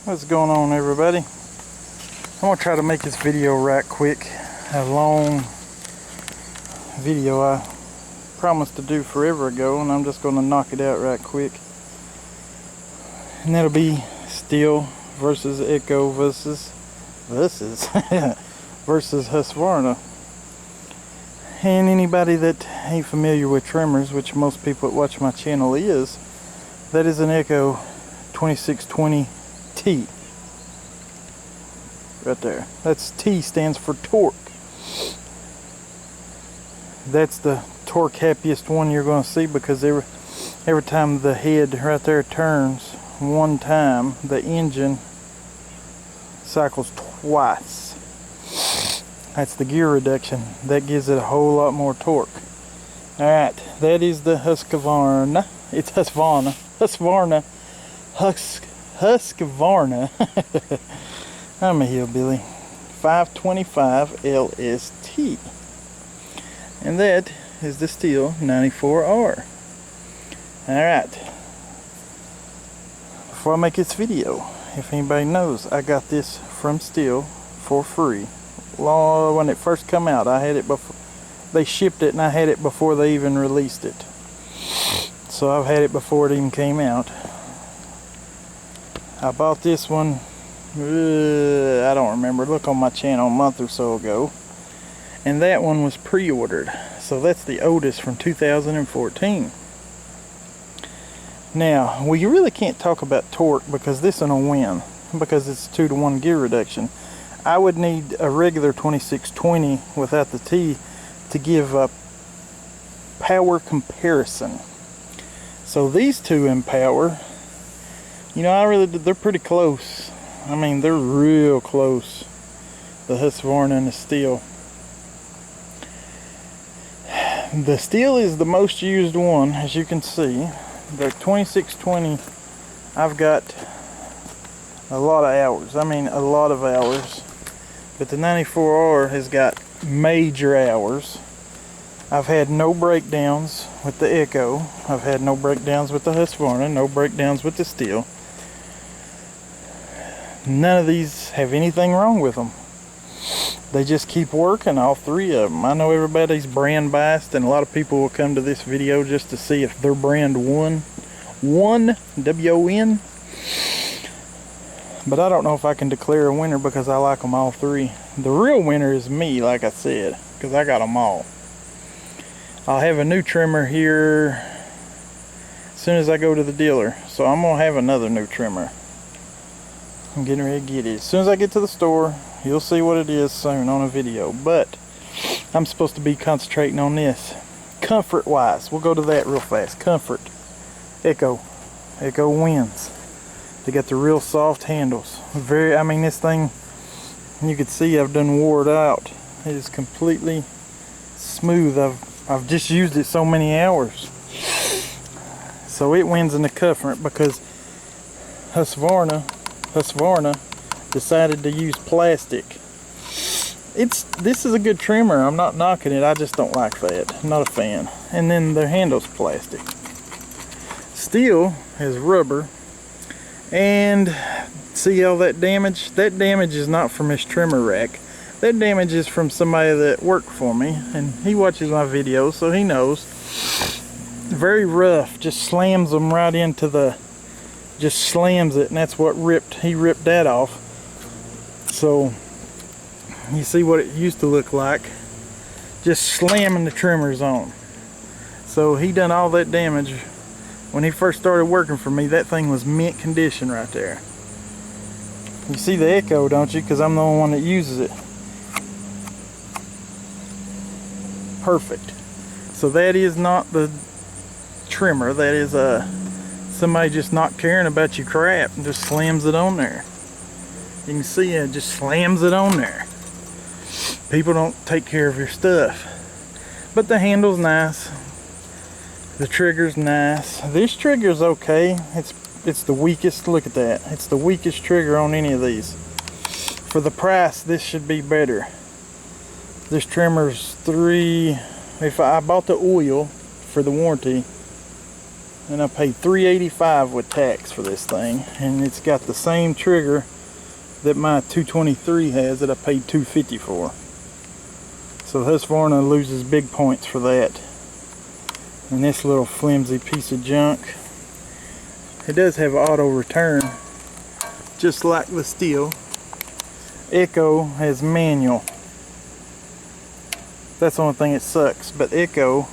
What's going on, everybody? I'm gonna try to make this video right quick. A long video I promised to do forever ago, and I'm just gonna knock it out right quick. And that'll be Stihl versus Echo versus Husqvarna. And anybody that ain't familiar with trimmers, which most people that watch my channel is, that is an Echo 2620T. Right there. That's T stands for torque. That's the torque happiest one you're going to see, because every time the head right there turns one time, the engine cycles twice. That's the gear reduction. That gives it a whole lot more torque. Alright, that is the Husqvarna. It's Husqvarna. Husqvarna. I'm a hillbilly. 525 LST. And that is the Stihl 94R. Alright. Before I make this video, if anybody knows, I got this from Stihl for free. When it first come out, I had it before. They shipped it and I had it before they even released it. So I've had it before it even came out. I bought this one, I don't remember, look on my channel a month or so ago. And that one was pre-ordered. So that's the oldest, from 2014. Now, we really can't talk about torque because this one will win, because it's 2-to-1 gear reduction. I would need a regular 2620 without the T to give a power comparison. So these two in power, you know, they're pretty close. I mean, they're real close. The Husqvarna and the Stihl. The Stihl is the most used one, as you can see. The 2620, I've got a lot of hours. I mean, a lot of hours. But the 94R has got major hours. I've had no breakdowns with the Echo. I've had no breakdowns with the Husqvarna, no breakdowns with the Stihl. None of these have anything wrong with them. They just keep working, all three of them. I know everybody's brand biased, and a lot of people will come to this video just to see if their brand won. W-O-N. But I don't know if I can declare a winner, because I like them all three. The real winner is me, like I said, because I got them all. I'll have a new trimmer here as soon as I go to the dealer. So I'm going to have another new trimmer. I'm getting ready to get it. As soon as I get to the store, you'll see what it is soon on a video. But I'm supposed to be concentrating on this. Comfort wise, we'll go to that real fast. Comfort. Echo wins. They got the real soft handles. I mean, this thing, you can see I've done wore it out. It is completely smooth. I've just used it so many hours. So it wins in the comfort, because Husqvarna decided to use plastic. This is a good trimmer. I'm not knocking it. I just don't like that. I'm not a fan. And then the handle's plastic. Stihl has rubber. And see all that damage? That damage is not from his trimmer rack. That damage is from somebody that worked for me, and he watches my videos, so he knows. Very rough, just slams them right into just slams it, and that's what he ripped that off. So you see what it used to look like, just slamming the trimmers on. So he done all that damage. When he first started working for me, that thing was mint condition right there. You see the Echo, don't you? Because I'm the only one that uses it. Perfect. So that is not the trimmer. That is somebody just not caring about your crap and just slams it on there. You can see it just slams it on there. People don't take care of your stuff. But the handle's nice. The trigger's nice. This trigger's okay. It's the weakest. Look at that. It's the weakest trigger on any of these. For the price, this should be better. This trimmer's $3. If I bought the oil for the warranty, And I paid $385 with tax for this thing, and it's got the same trigger that my 223 has that I paid $250 for. So Husqvarna loses big points for that. And this little flimsy piece of junk, it does have auto return, just like the Stihl. Echo has manual. That's the only thing that sucks, but Echo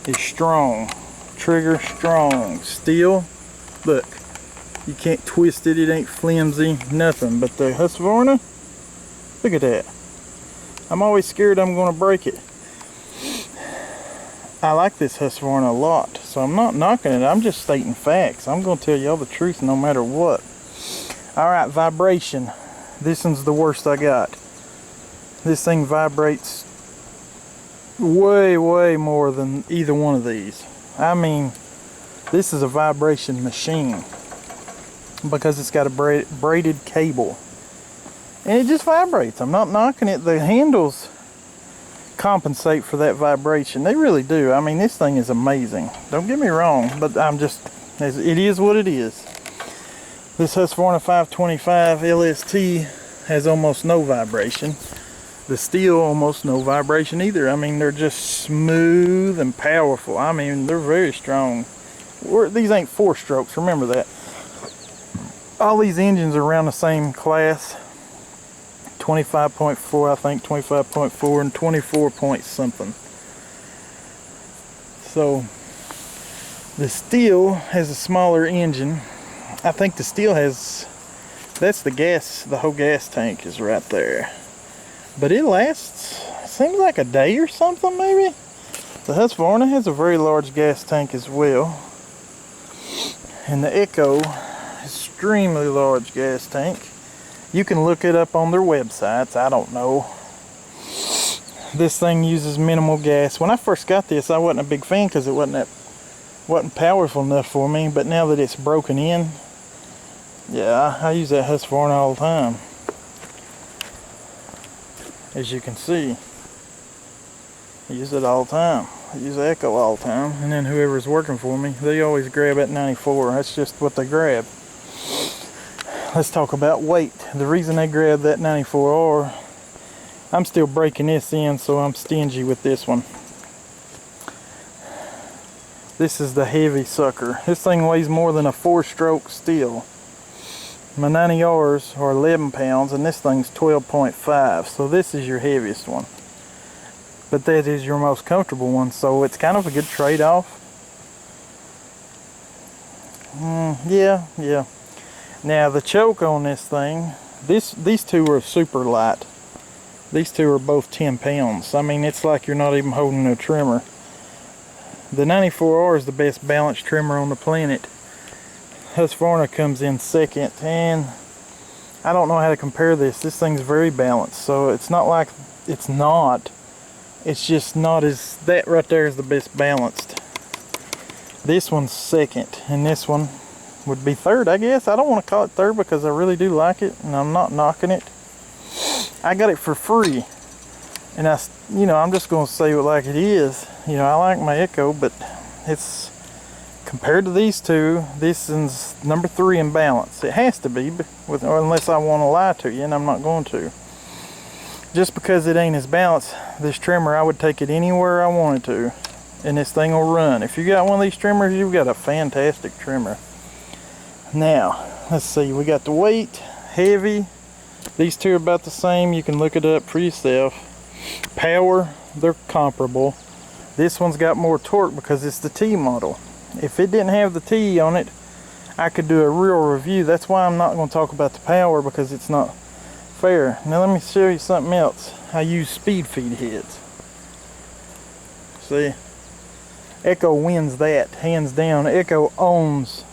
is strong. Trigger strong. Stihl, look, you can't twist it, it ain't flimsy, nothing. But the Husqvarna, look at that. I'm always scared I'm going to break it. I like this Husqvarna a lot, so I'm not knocking it, I'm just stating facts. I'm going to tell y'all the truth no matter what. Alright, vibration. This one's the worst I got. This thing vibrates way, way more than either one of these. I mean, this is a vibration machine because it's got a braided cable. And it just vibrates. I'm not knocking it. The handles compensate for that vibration. They really do. I mean, this thing is amazing. Don't get me wrong, but it is what it is. This Husqvarna 525 LST has almost no vibration. The Stihl almost no vibration either. I mean, they're just smooth and powerful. I mean, they're very strong. These ain't 4-strokes, remember that. All these engines are around the same class. 25.4, I think, 25.4 and 24 point something. So the Stihl has a smaller engine. I think the Stihl has, that's the gas, the whole gas tank is right there. But it lasts, seems like a day or something maybe. The Husqvarna has a very large gas tank as well. And the Echo, extremely large gas tank. You can look it up on their websites, I don't know. This thing uses minimal gas. When I first got this, I wasn't a big fan because it wasn't powerful enough for me, but now that it's broken in, yeah, I use that Husqvarna all the time. As you can see, I use it all the time. I use the Echo all the time, and then whoever's working for me, they always grab that 94. That's just what they grab. Let's talk about weight. The reason they grab that 94R, I'm still breaking this in, so I'm stingy with this one. This is the heavy sucker. This thing weighs more than a 4-stroke Stihl. My 90Rs are 11 pounds, and this thing's 12.5, so this is your heaviest one. But that is your most comfortable one, so it's kind of a good trade-off. Yeah. Now the choke on this thing, these two are super light. These two are both 10 pounds. I mean, it's like you're not even holding a trimmer. The 94R is the best balanced trimmer on the planet. Husqvarna comes in second, and I don't know how to compare this. This thing's very balanced, so it's not like it's not. It's just not as, that right there is the best balanced. This one's second, and this one would be third, I guess. I don't want to call it third because I really do like it, and I'm not knocking it. I got it for free, and I'm just going to say it like it is. I like my Echo, but it's, compared to these two, this is number 3 in balance. It has to be, unless I want to lie to you, and I'm not going to. Just because it ain't as balanced, this trimmer, I would take it anywhere I wanted to, and this thing will run. If you got one of these trimmers, you've got a fantastic trimmer. Now, let's see, we got the weight, heavy. These two are about the same. You can look it up for yourself. Power, they're comparable. This one's got more torque because it's the T model. If it didn't have the T on it, I could do a real review. That's why I'm not going to talk about the power, because it's not fair. Now let me show you something else. I use speed feed heads. See? Echo wins that, hands down. Echo owns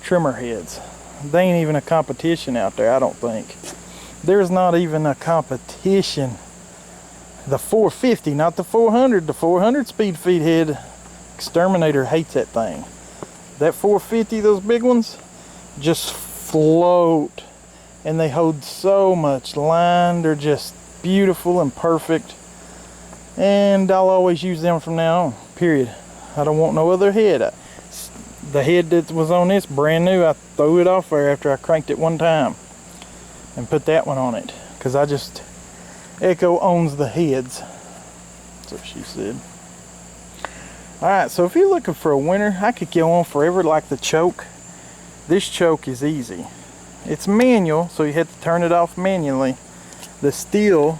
trimmer heads. They ain't even a competition out there, I don't think. There's not even a competition. The 450, not the 400. The 400 speed feed head, Exterminator hates that thing. That 450, those big ones, just float. And they hold so much line. They're just beautiful and perfect. And I'll always use them from now on, period. I don't want no other head. The head that was on this, brand new, I threw it off there after I cranked it one time and put that one on it, because Echo owns the heads. That's what she said. Alright, so if you're looking for a winner, I could go on forever. Like the choke. This choke is easy. It's manual, so you have to turn it off manually. The Stihl,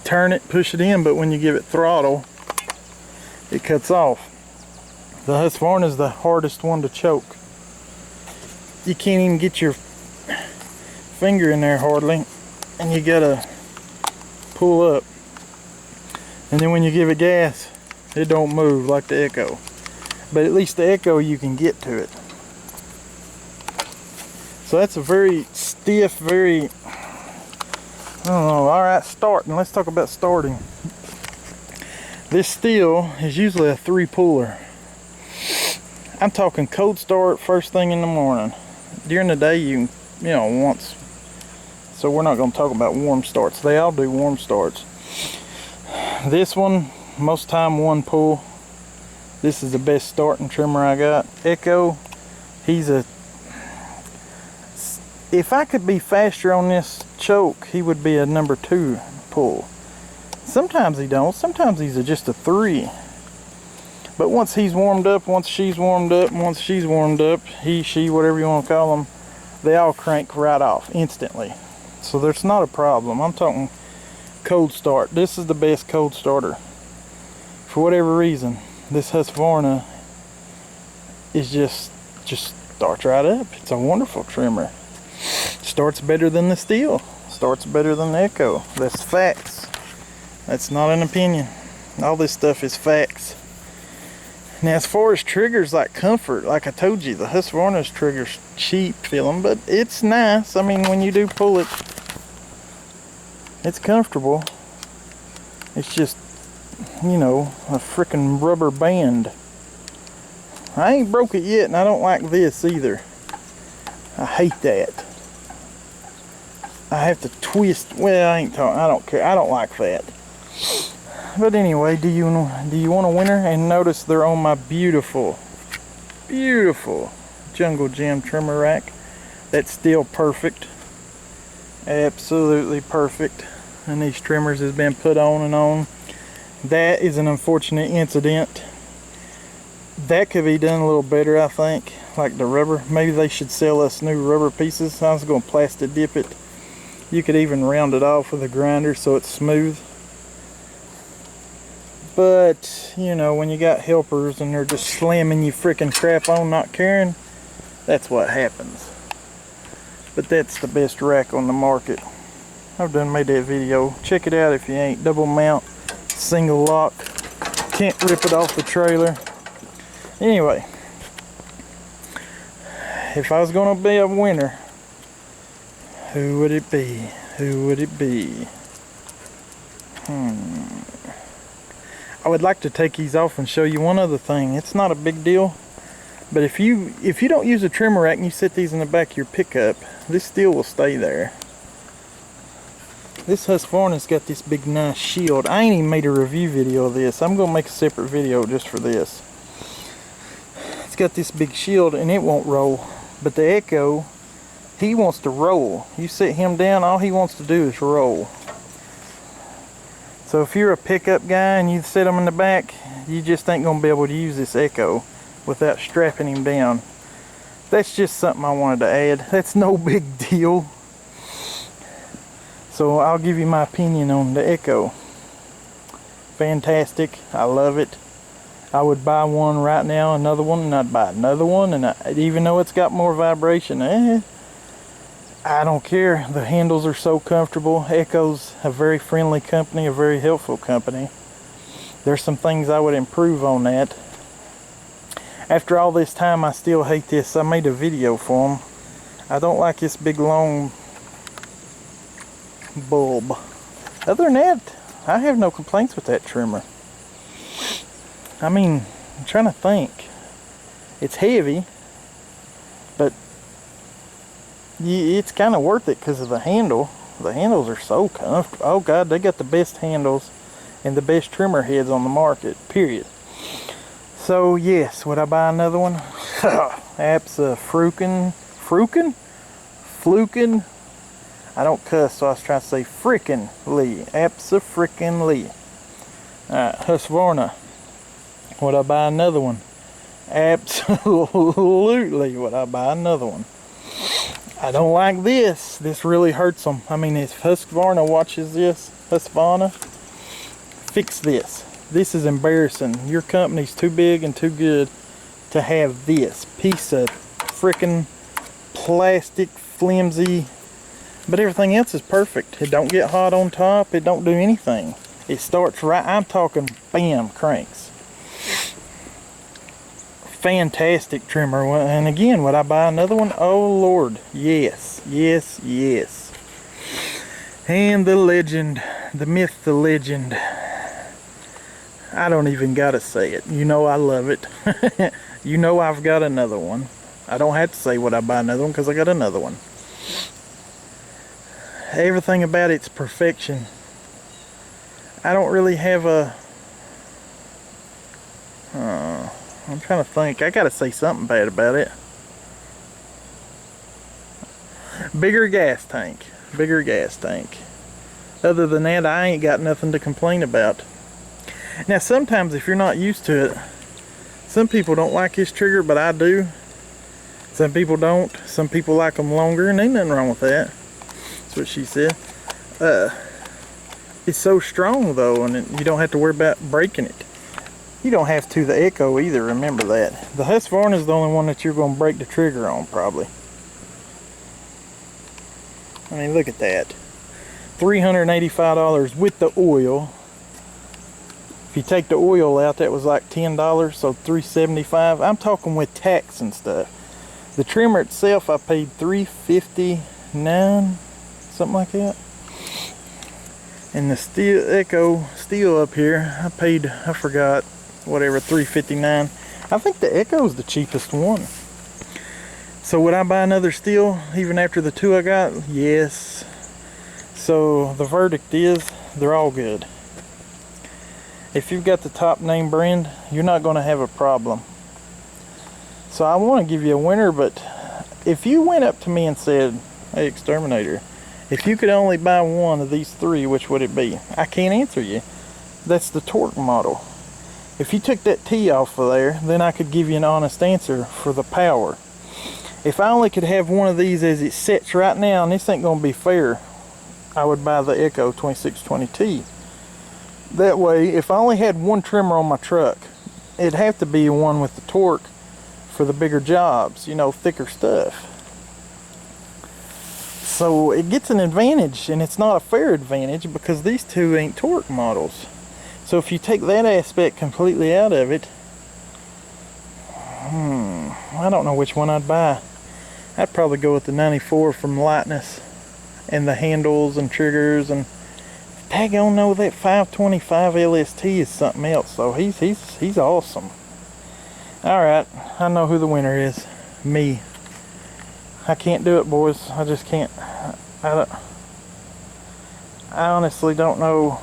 turn it, push it in, but when you give it throttle, it cuts off. The Husqvarna is the hardest one to choke. You can't even get your finger in there hardly, and you gotta pull up. And then when you give it gas, it don't move like the Echo. But at least the Echo, you can get to it. So that's a very stiff, very, I don't know. Alright, starting. Let's talk about starting. This Stihl is usually a 3-puller. I'm talking cold start first thing in the morning. During the day, you know, once. So we're not going to talk about warm starts. They all do warm starts. This one, most time 1 pull. This is the best starting trimmer I got. Echo, if I could be faster on this choke, he would be a number 2 pull. Sometimes he don't. Sometimes he's just a 3. But once he's warmed up, once she's warmed up, once she's warmed up, he, she, whatever you want to call them, they all crank right off instantly. So there's not a problem. I'm talking cold start. This is the best cold starter. For whatever reason, this Husqvarna is just starts right up. It's a wonderful trimmer. Starts better than the Stihl. Starts better than the Echo. That's facts. That's not an opinion. All this stuff is facts. Now, as far as triggers, like comfort, like I told you, the Husqvarna's trigger's cheap feeling, but it's nice. I mean, when you do pull it, it's comfortable. It's just, you know, a freaking rubber band. I ain't broke it yet, and I don't like this either. I hate that. I have to twist. Well, I don't care. I don't like that. But anyway, do you want a winner? And notice they're on my beautiful Jungle Gym trimmer rack. That's still perfect. Absolutely perfect. And these trimmers has been put on and on. That is an unfortunate incident. That could be done a little better, I think. Like the rubber. Maybe they should sell us new rubber pieces. I was going to plastic dip it. You could even round it off with a grinder so it's smooth. But, you know, when you got helpers and they're just slamming you freaking crap on, not caring, that's what happens. But that's the best rack on the market. I've done made that video. Check it out if you ain't. Double mount, single lock. Can't rip it off the trailer. Anyway, if I was going to be a winner, who would it be? Who would it be? I would like to take these off and show you one other thing. It's not a big deal, but if you don't use a trimmer rack and you set these in the back of your pickup, this Stihl will stay there. This Husqvarna's got this big nice shield. I ain't even made a review video of this. I'm gonna make a separate video just for this. It's got this big shield and it won't roll, but the Echo, he wants to roll. You sit him down, all he wants to do is roll. So if you're a pickup guy and you sit him in the back, you just ain't going to be able to use this Echo without strapping him down. That's just something I wanted to add. That's no big deal. So I'll give you my opinion on the Echo. Fantastic. I love it. I would buy one right now, another one, and I'd buy another one. And even though it's got more vibration, I don't care. The handles are so comfortable. Echo's a very friendly company, a very helpful company. There's some things I would improve on that. After all this time, I still hate this. I made a video for them. I don't like this big long bulb. Other than that, I have no complaints with that trimmer. I mean, I'm trying to think. It's heavy, but it's kind of worth it because of the handle. The handles are so comfortable. Oh God, they got the best handles and the best trimmer heads on the market, period. So yes, would I buy another one? Flukin. I don't cuss, so I was trying to say frickin'ly. Abso-frickin'ly. Alright, Husqvarna. Would I buy another one? Absolutely would I buy another one. I don't like this. This really hurts them. I mean, if Husqvarna watches this, Husqvarna, fix this. This is embarrassing. Your company's too big and too good to have this piece of frickin' plastic, flimsy, but everything else is perfect. It don't get hot on top. It don't do anything. It starts right, I'm talking bam, cranks. Fantastic trimmer. And again, would I buy another one? Oh Lord, yes, yes, yes. And the legend, the myth, the legend. I don't even gotta say it. You know I love it. You know I've got another one. I don't have to say would I buy another one because I got another one. Everything about it's perfection. I don't really have a I'm trying to think. I gotta say something bad about it. Bigger gas tank. Bigger gas tank. Other than that, I ain't got nothing to complain about. Now sometimes if you're not used to it, some people don't like this trigger, but I do. Some people don't. Some people like them longer, and ain't nothing wrong with that. That's what she said. It's so strong though, and you don't have to worry about breaking it. You don't have to the Echo either, remember that. The Husqvarna is the only one that you're going to break the trigger on, probably. I mean, look at that. $385 with the oil. If you take the oil out, that was like $10, so $375. I'm talking with tax and stuff. The trimmer itself, I paid $359, something like that. And the Stihl up here, I paid, I forgot, whatever, $359. I think the Echo's the cheapest one. So would I buy another Stihl even after the two I got? Yes. So the verdict is they're all good. If you've got the top name brand, you're not going to have a problem. So I want to give you a winner, but if you went up to me and said, hey Exterminator, if you could only buy one of these three, which would it be? I can't answer you. That's the torque model. If you took that T off of there, then I could give you an honest answer for the power. If I only could have one of these as it sits right now, and this ain't going to be fair, I would buy the Echo 2620T. That way, if I only had one trimmer on my truck, it'd have to be one with the torque for the bigger jobs, you know, thicker stuff. So it gets an advantage, and it's not a fair advantage because these two ain't torque models. So if you take that aspect completely out of it, I don't know which one I'd buy. I'd probably go with the 94 from lightness and the handles and triggers, and daggone know that 525 LST is something else. So he's awesome. All right, I know who the winner is. Me. I can't do it, boys. I just can't. I honestly don't know.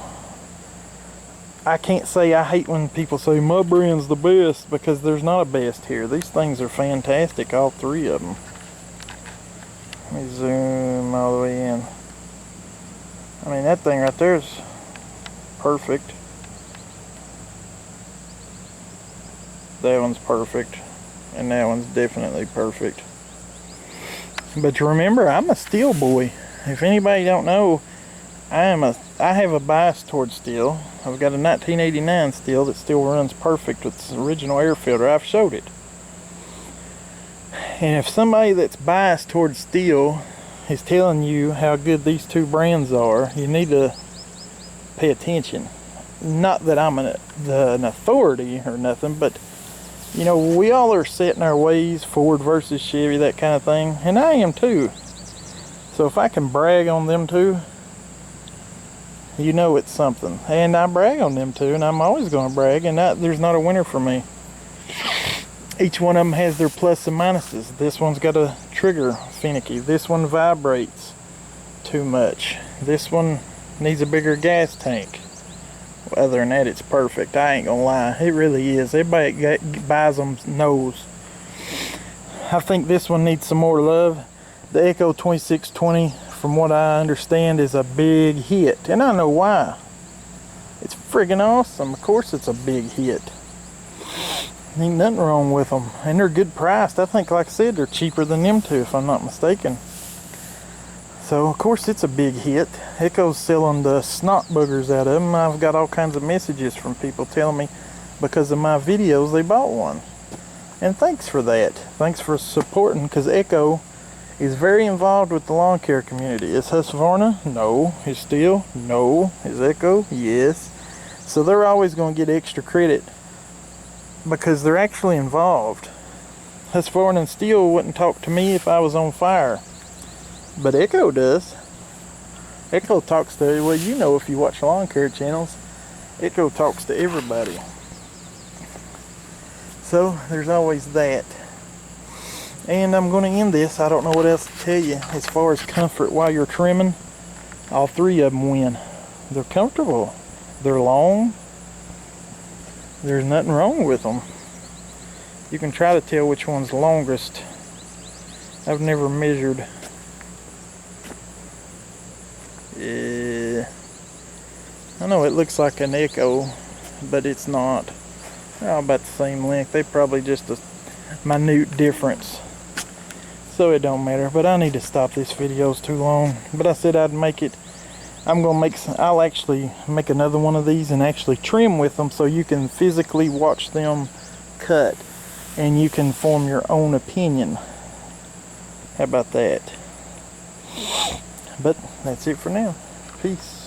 I can't say I hate when people say my brand's the best, because there's not a best here. These things are fantastic, all three of them. Let me zoom all the way in. I mean, that thing right there is perfect. That one's perfect, and that one's definitely perfect. But remember, I'm a Stihl boy. If anybody don't know, I have a bias towards Stihl. I've got a 1989 Stihl that still runs perfect with its original air filter. I've showed it. And if somebody that's biased towards Stihl is telling you how good these two brands are, you need to pay attention. Not that I'm an authority or nothing, but you know, we all are set in our ways, Ford versus Chevy, that kind of thing, and I am too. So if I can brag on them too, you know it's something. And I brag on them too, and I'm always going to brag, and there's not a winner for me. Each one of them has their plus and minuses. This one's got a trigger finicky. This one vibrates too much. This one needs a bigger gas tank. Other than that, it's perfect. I ain't gonna lie, it really is. Everybody that buys them knows. I think this one needs some more love. The Echo 2620, from what I understand, is a big hit, and I know why. It's friggin' awesome. Of course it's a big hit. Ain't nothing wrong with them, and they're good priced. I think, like I said, they're cheaper than them two, if I'm not mistaken. So of course it's a big hit. Echo's selling the snot boogers out of them. I've got all kinds of messages from people telling me because of my videos they bought one. And thanks for that. Thanks for supporting, because Echo is very involved with the lawn care community. Is Husqvarna? No. Is Stihl? No. Is Echo? Yes. So they're always going to get extra credit because they're actually involved. Husqvarna and Stihl wouldn't talk to me if I was on fire. But Echo does. Echo talks to, well, you know, if you watch lawn care channels, Echo talks to everybody. So there's always that. And I'm going to end this. I don't know what else to tell you as far as comfort while you're trimming. All three of them win. They're comfortable. They're long. There's nothing wrong with them. You can try to tell which one's the longest. I've never measured. Yeah, I know it looks like an Echo, but it's not. They're all about the same length. They probably just a minute difference, so it don't matter. But I need to stop this video. It's too long. But I said I'd make it. I'll actually make another one of these and actually trim with them, so you can physically watch them cut and you can form your own opinion. How about that? But that's it for now. Peace.